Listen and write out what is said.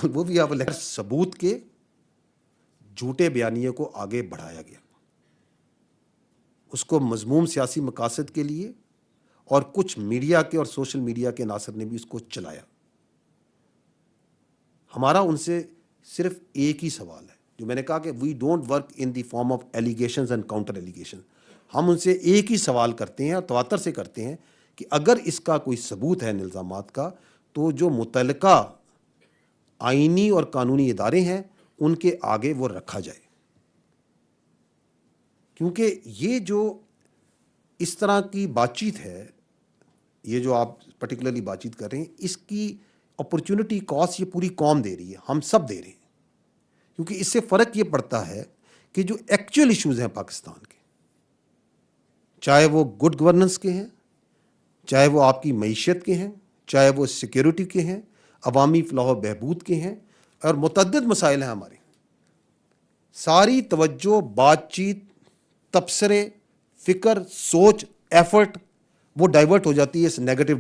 وہ بھی آپ ثبوت کے جھوٹے بیانیے کو آگے بڑھایا گیا، اس کو مذموم سیاسی مقاصد کے لیے، اور کچھ میڈیا کے اور سوشل میڈیا کے عناصر نے بھی اس کو چلایا۔ ہمارا ان سے صرف ایک ہی سوال ہے، جو میں نے کہا کہ we don't work in the form of allegations and counter allegation. ہم ان سے ایک ہی سوال کرتے ہیں اور تواتر سے کرتے ہیں کہ اگر اس کا کوئی ثبوت ہے ان الزامات کا، تو جو متعلقہ آئینی اور قانونی ادارے ہیں ان کے آگے وہ رکھا جائے، کیونکہ یہ جو اس طرح کی بات چیت ہے، یہ جو آپ پرٹیکولرلی بات چیت کر رہے ہیں، اس کی اپرچونٹی کاسٹ یہ پوری قوم دے رہی ہے، ہم سب دے رہے ہیں، کیونکہ اس سے فرق یہ پڑتا ہے کہ جو ایکچوئل ایشوز ہیں پاکستان کے، چاہے وہ گڈ گورننس کے ہیں، چاہے وہ آپ کی معیشت کے ہیں، چاہے وہ سیکیورٹی کے ہیں، عوامی فلاح و بہبود کے ہیں، اور متعدد مسائل ہیں ہمارے، ساری توجہ، بات چیت، تبصرے، فکر، سوچ، ایفرٹ وہ ڈائیورٹ ہو جاتی ہے اس نیگیٹو